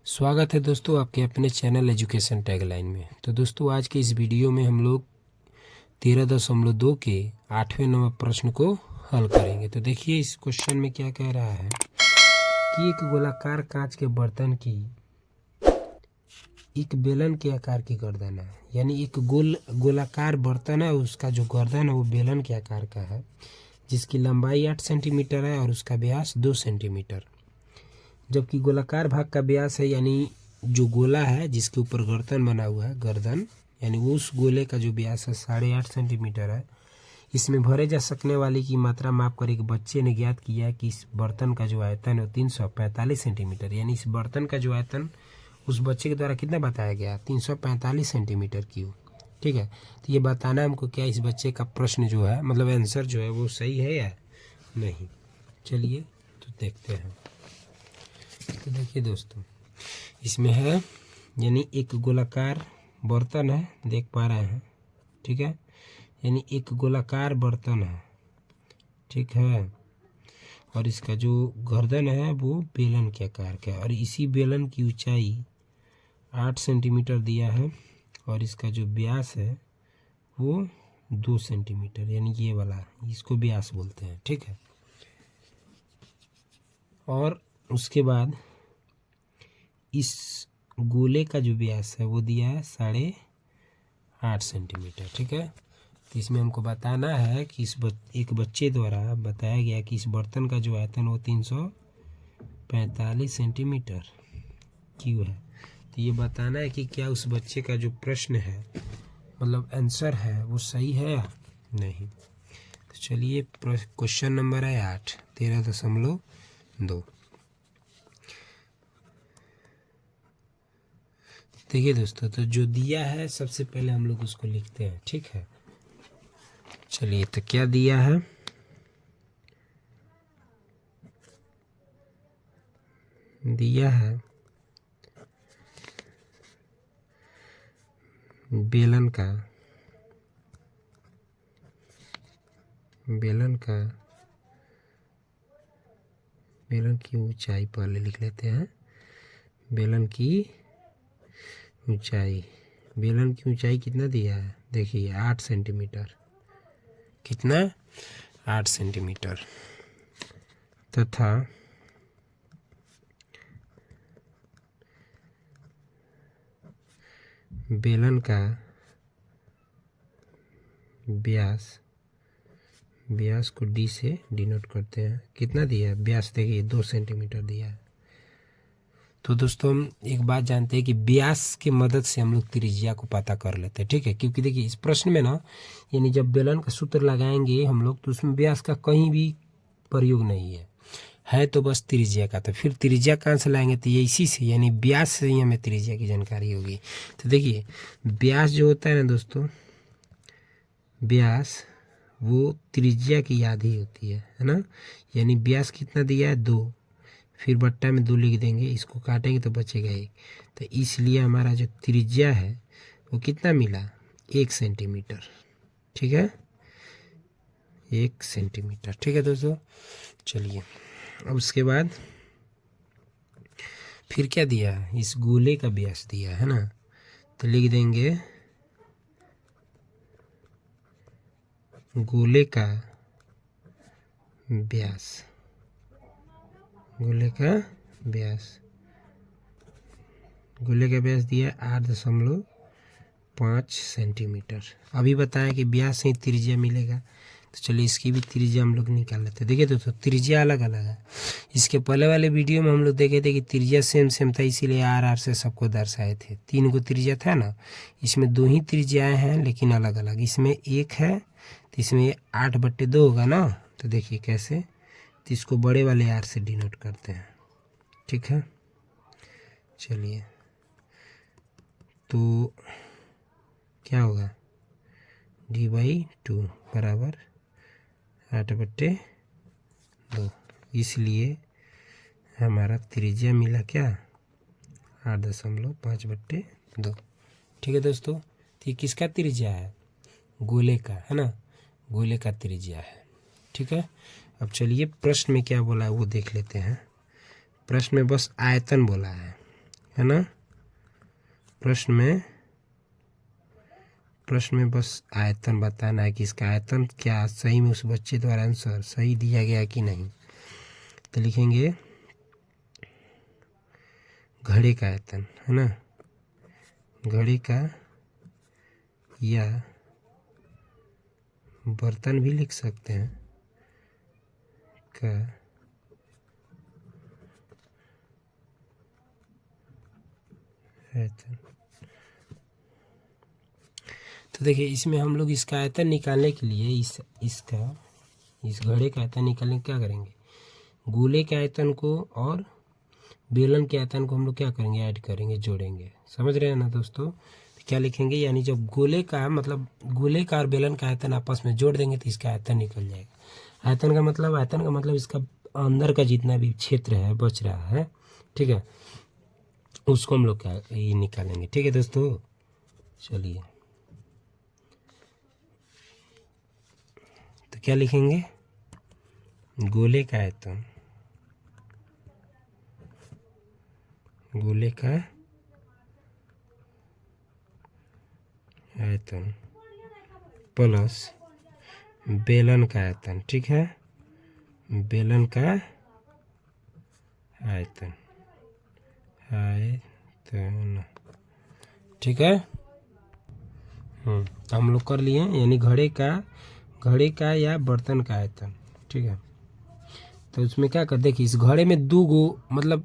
स्वागत है दोस्तों आपके अपने चैनल एजुकेशन टैगलाइन में। तो दोस्तों आज के इस वीडियो में हम लोग 13.2 के 8वें नंबर प्रश्न को हल करेंगे। तो देखिए इस क्वेश्चन में क्या कह रहा है कि एक गोलाकार कांच के बर्तन की एक बेलन के आकार की गर्दन है, यानी एक गोलाकार बर्तन है, उसका जो गर्दन है वो बेलन के आकार का है, जिसकी लंबाई 8 सेंटीमीटर है और उसका व्यास 2 सेंटीमीटर। जबकि गोलाकार भाग का व्यास है, यानी जो गोला है जिसके ऊपर गर्दन बना हुआ है, गर्दन यानी उस गोले का जो व्यास है 8.5 सेंटीमीटर है। इसमें भरे जा सकने वाली की मात्रा माप कर एक बच्चे ने ज्ञात किया कि इस बर्तन का जो आयतन है वो 345 सेंटीमीटर, यानी इस बर्तन का जो आयतन उस बच्चे के द्वारा कितना बताया गया, 345 सेंटीमीटर क्यूब। ठीक है, तो ये बताना हमको क्या इस बच्चे का प्रश्न जो है, मतलब आंसर जो है वो सही है या नहीं। चलिए तो देखते हैं। तो देखिए दोस्तों इसमें है, यानी एक गोलाकार बर्तन है, देख पा रहे हैं, ठीक है, यानी एक गोलाकार बर्तन है, ठीक है, और इसका जो गर्दन है वो बेलन के आकार का है और इसी बेलन की ऊंचाई 8 सेंटीमीटर दिया है और इसका जो व्यास है वो 2 सेंटीमीटर, यानी ये वाला, इसको व्यास बोलते हैं, ठीक है। और उसके बाद इस गोले का जो व्यास है वो दिया है 8.5 सेंटीमीटर, ठीक है। तो इसमें हमको बताना है कि एक बच्चे द्वारा बताया गया कि इस बर्तन का जो आयतन वो 345 सेंटीमीटर क्यों है। तो ये बताना है कि क्या उस बच्चे का जो प्रश्न है, मतलब आंसर है, वो सही है या नहीं। तो चलिए क्वेश्चन नंबर है 8, 13.2। देखिए दोस्तों, तो जो दिया है सबसे पहले हम लोग उसको लिखते हैं, ठीक है। चलिए तो क्या दिया है, दिया है बेलन की ऊंचाई पहले लिख लेते हैं। बेलन की ऊंचाई कितना दिया है, देखिए 8 सेंटीमीटर, कितना 8 सेंटीमीटर, तथा बेलन का व्यास को डी से डिनोट करते हैं। कितना दिया है व्यास, देखिए 2 सेंटीमीटर दिया है। तो दोस्तों हम एक बात जानते हैं कि व्यास की मदद से हम लोग त्रिज्या को पता कर लेते हैं, ठीक है, क्योंकि देखिए इस प्रश्न में ना, यानी जब बेलन का सूत्र लगाएंगे हम लोग तो उसमें व्यास का कहीं भी प्रयोग नहीं है तो बस त्रिज्या का। तो फिर त्रिज्या कहाँ से लाएंगे, तो ये इसी से, यानी व्यास से ही हमें त्रिज्या की जानकारी होगी। तो देखिए व्यास जो होता है ना दोस्तों, व्यास वो त्रिज्या की आधी होती है ना, यानी व्यास कितना दिया है 2, फिर बट्टा में 2 लिख देंगे, इसको काटेंगे तो बचेगा 1। तो इसलिए हमारा जो त्रिज्या है वो कितना मिला, 1 सेंटीमीटर, ठीक है, 1 सेंटीमीटर, ठीक है दोस्तों। चलिए अब उसके बाद फिर क्या दिया है, इस गोले का व्यास दिया है ना, तो लिख देंगे गोले का व्यास, गोले का व्यास दिया 8.5 सेंटीमीटर। अभी बताया कि व्यास से ही त्रिज्या मिलेगा, तो चलिए इसकी भी त्रिज्या हम लोग निकाल लेते हैं। देखिए दोस्तों त्रिज्या अलग अलग है, इसके पहले वाले वीडियो में हम लोग देखे थे कि त्रिज्या सेम था, इसीलिए आर से सबको दर्शाए थे। 3 को त्रिज्या था ना, इसमें 2 ही त्रिज्याएँ हैं लेकिन अलग अलग। इसमें 1 है तो इसमें 8/2 होगा ना, तो देखिए कैसे, तो इसको बड़े वाले आर से डिनोट करते हैं, ठीक है। चलिए तो क्या होगा, d/2 बराबर 8/2, इसलिए हमारा त्रिज्या मिला क्या, 8.5/2, ठीक है दोस्तों। तो ये किसका त्रिज्या है, गोले का, है ना, गोले का त्रिज्या है, ठीक है। अब चलिए प्रश्न में क्या बोला है वो देख लेते हैं। प्रश्न में बस आयतन बोला है है ना। प्रश्न में बस आयतन बताना है कि इसका आयतन क्या सही में उस बच्चे द्वारा आंसर सही दिया गया कि नहीं। तो लिखेंगे घड़े का आयतन, है ना, घड़े का या बर्तन भी लिख सकते हैं का आयतन। तो देखिए इसमें हम लोग इसका आयतन निकालने के लिए इस घड़े का आयतन निकालने के क्या करेंगे, गोले के आयतन को और बेलन के आयतन को हम लोग क्या करेंगे, ऐड करेंगे, जोड़ेंगे। समझ रहे हैं ना दोस्तों। तो क्या लिखेंगे, यानी जब गोले का मतलब गोले का और बेलन का आयतन आपस में जोड़ देंगे तो इसका आयतन निकल जाएगा। आयतन का मतलब इसका अंदर का जितना भी क्षेत्र है बच रहा है, ठीक है, उसको हम लोग क्या ये निकालेंगे। ठीक है दोस्तों, चलिए तो क्या लिखेंगे, गोले का आयतन, गोले का आयतन प्लस बेलन का आयतन। ठीक है, बेलन का आयतन, ठीक है। हम लोग कर लिए, यानी घड़े का या बर्तन का आयतन। ठीक है, तो उसमें क्या कर, देखिए इस घड़े में दो गो मतलब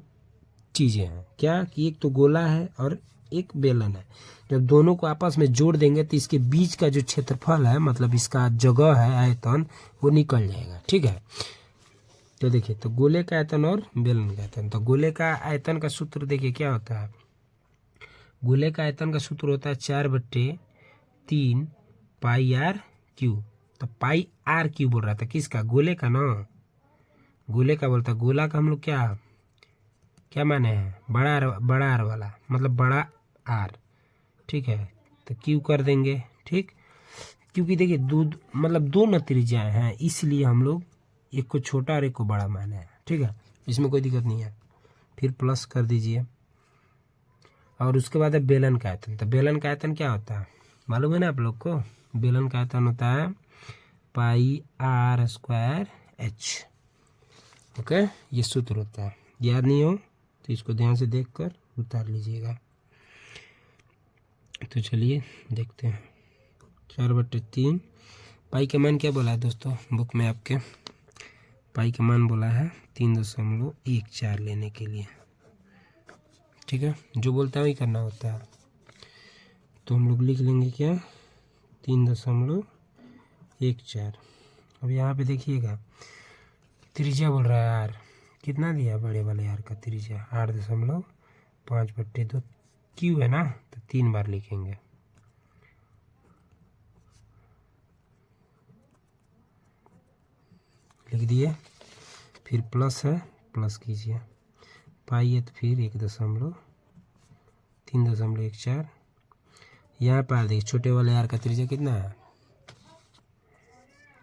चीज़ें हैं, क्या कि एक तो गोला है और एक बेलन है। जब दोनों को आपस में जोड़ देंगे तो इसके बीच का जो क्षेत्रफल है, मतलब इसका जगह है आयतन, वो निकल जाएगा। ठीक है, तो देखिए, तो गोले का आयतन और बेलन का आयतन। तो गोले का आयतन का सूत्र देखिए क्या होता है, गोले का आयतन का सूत्र होता है 4/3 पाई आर क्यू। तो पाई आर क्यू बोल रहा था किसका, गोले का ना, गोले का बोलता, गोला का हम लोग क्या माने हैं, बड़ा आर वाला, मतलब बड़ा आर। ठीक है, तो क्यू कर देंगे। ठीक, क्योंकि देखिए दो न त्रिज्याएं हैं, इसलिए हम लोग एक को छोटा और एक को बड़ा माने हैं। ठीक है, इसमें कोई दिक्कत नहीं है। फिर प्लस कर दीजिए, और उसके बाद है बेलन का आयतन। तो बेलन का आयतन क्या होता है मालूम है ना आप लोग को, बेलन का आयतन होता है पाई आर स्क्वायर एच। ओके, ये सूत्र होता है, याद नहीं हो तो इसको ध्यान से देखकर उतार लीजिएगा। तो चलिए देखते हैं, 4/3 पाई का मान क्या बोला है दोस्तों बुक में आपके, पाई का मान बोला है 3.14 लेने के लिए। ठीक है, जो बोलता है वही करना होता है। तो हम लोग लिख लेंगे क्या, 3.14। अब यहाँ पे देखिएगा त्रिज्या बोल रहा है आर, कितना दिया बड़े वाले आर का त्रिज्या, 8.5/2 क्यू है ना, तो 3 बार लिखेंगे। लिख दिए, फिर प्लस है, प्लस कीजिए, पाई है तो फिर 3.14। यहाँ पर देखिए छोटे वाले आर का त्रिज्या कितना है,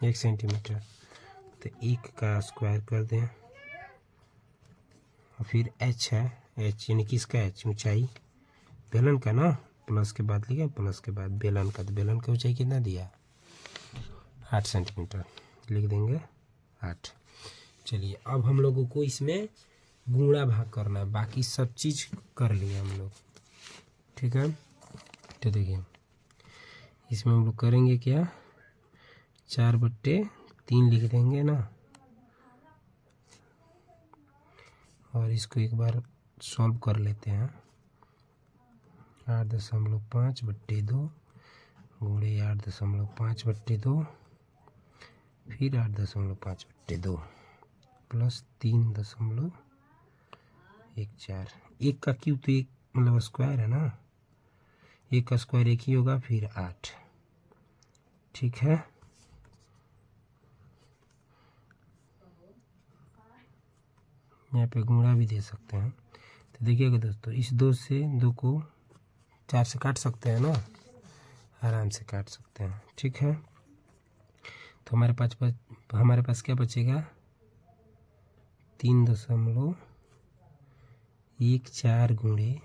1 सेंटीमीटर। तो 1 का स्क्वायर कर दें, और फिर एच है, एच यानी किसका एच, ऊंचाई बेलन का ना, प्लस के बाद लिखा, प्लस के बाद बेलन का, तो बेलन का ऊंचाई कितना दिया, 8 सेंटीमीटर। लिख देंगे 8। चलिए अब हम लोगों को इसमें गुणा भाग करना है, बाकी सब चीज़ कर लिए हम लोग। ठीक है, तो देखिए इसमें हम लोग करेंगे क्या, 4/3 लिख देंगे ना, और इसको एक बार सॉल्व कर लेते हैं। 8.5/2 गुणे 8.5/2 फिर 8.5/2 प्लस 3.14। एक का क्यूब तो एक मतलब स्क्वायर है ना, एक का स्क्वायर एक ही होगा, फिर 8। ठीक है, यहाँ पे गुणा भी दे सकते हैं। तो देखिएगा दोस्तों, इस 2 से 2 को 4 से काट सकते हैं ना, आराम से काट सकते हैं। ठीक है, तो हमारे पास क्या बचेगा, 3.14 गुणे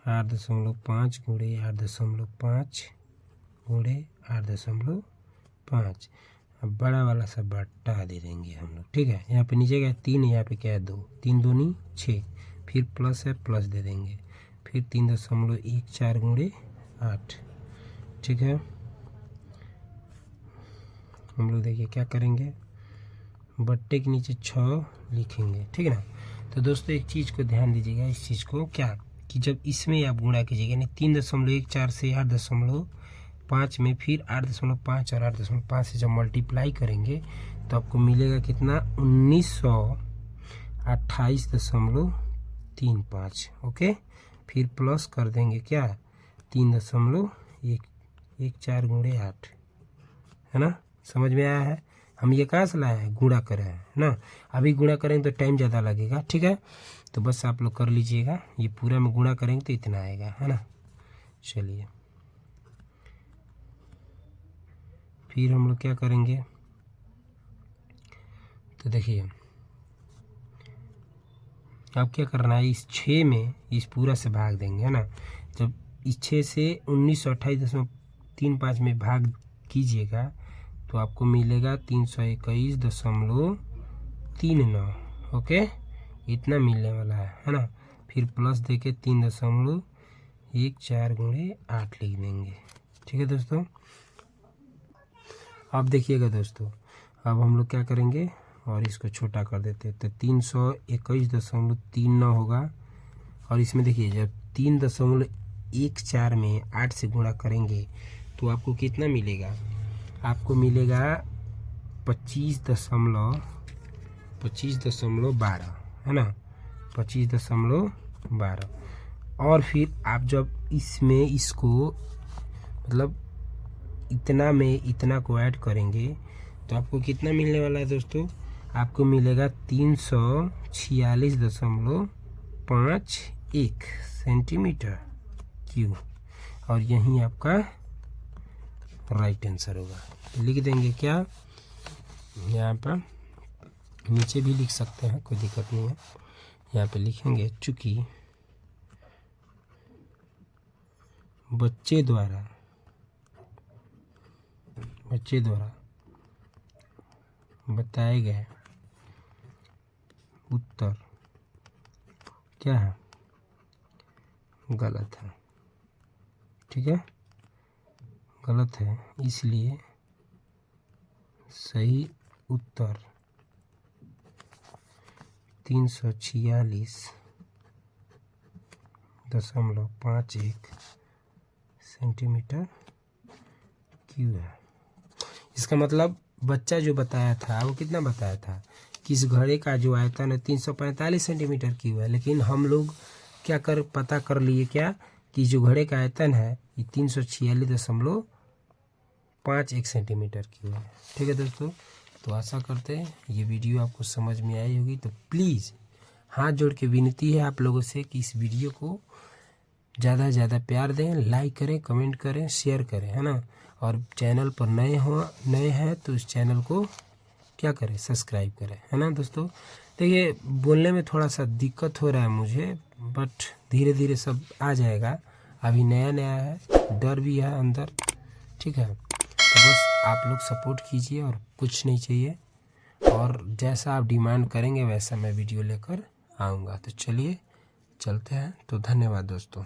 8.5 गुणे 8.5 गुणे 8.5। अब बड़ा वाला सब बट्टा दे देंगे हम लोग, ठीक है। यहाँ पे नीचे क्या 3, यहाँ पे क्या है 2, 3 दूनी 6, फिर प्लस है प्लस दे देंगे, फिर 3.14 गुणे 8, ठीक है। हम लोग देखिए क्या करेंगे, बट्टे के नीचे 6 लिखेंगे, ठीक है ना। तो दोस्तों एक चीज़ को ध्यान दीजिएगा, इस चीज़ को क्या कि जब इसमें आप गुणा कीजिएगा यानी 3.14 से 8.5 में फिर 8.5 और 8.5 से जब मल्टीप्लाई करेंगे तो आपको मिलेगा कितना 1928.35। ओके, फिर प्लस कर देंगे क्या 3.14 गुणे 8, है ना। समझ में आया है। हम ये कहाँ से लाए हैं, गुणा करे हैं ना। अभी गुणा करेंगे तो टाइम ज़्यादा लगेगा, ठीक है। तो बस आप लोग कर लीजिएगा, ये पूरा में गुणा करेंगे तो इतना आएगा, है ना। चलिए फिर हम लोग क्या करेंगे, तो देखिए अब क्या करना है, इस 6 में इस पूरा से भाग देंगे, है ना। जब इस 6 से 1928.35 में भाग कीजिएगा तो आपको मिलेगा 321.39। ओके, इतना मिलने वाला है ना। फिर प्लस देके 3.14 गुणे 8 लिख देंगे, ठीक है दोस्तों। अब देखिएगा दोस्तों, अब हम लोग क्या करेंगे और इसको छोटा कर देते हैं तो 321.39 होगा। और इसमें देखिए जब 3.14 में 8 से गुणा करेंगे तो आपको कितना मिलेगा, आपको मिलेगा 25.12, है ना, 25.12। और फिर आप जब इसमें इसको मतलब इतना में इतना को ऐड करेंगे तो आपको कितना मिलने वाला है दोस्तों, आपको मिलेगा 346.51 सेंटीमीटर क्यूब। और यही आपका राइट आंसर होगा। तो लिख देंगे क्या, यहाँ पर नीचे भी लिख सकते हैं, कोई दिक्कत नहीं है। यहाँ पे लिखेंगे चूँकि बच्चे द्वारा बताए गए उत्तर क्या है, गलत है, ठीक है, गलत है। इसलिए सही उत्तर 346.51 सेंटीमीटर क्यूब है। इसका मतलब बच्चा जो बताया था वो कितना बताया था कि इस घड़े का जो आयतन है 345 सेंटीमीटर क्यूब है, लेकिन हम लोग क्या पता कर लिए क्या कि जो घड़े का आयतन है ये 346.51 सेंटीमीटर क्यूब है, ठीक है दोस्तों। तो आशा करते हैं ये वीडियो आपको समझ में आई होगी। तो प्लीज़ हाथ जोड़ के विनती है आप लोगों से कि इस वीडियो को ज़्यादा से ज़्यादा प्यार दें, लाइक करें, कमेंट करें, शेयर करें, है ना। और चैनल पर नए हैं तो इस चैनल को क्या करें, सब्सक्राइब करें, है ना दोस्तों। देखिए बोलने में थोड़ा सा दिक्कत हो रहा है मुझे, बट धीरे धीरे सब आ जाएगा। अभी नया नया है, डर भी है अंदर, ठीक है। तो बस आप लोग सपोर्ट कीजिए और कुछ नहीं चाहिए, और जैसा आप डिमांड करेंगे वैसा मैं वीडियो लेकर आऊँगा। तो चलिए चलते हैं। तो धन्यवाद दोस्तों।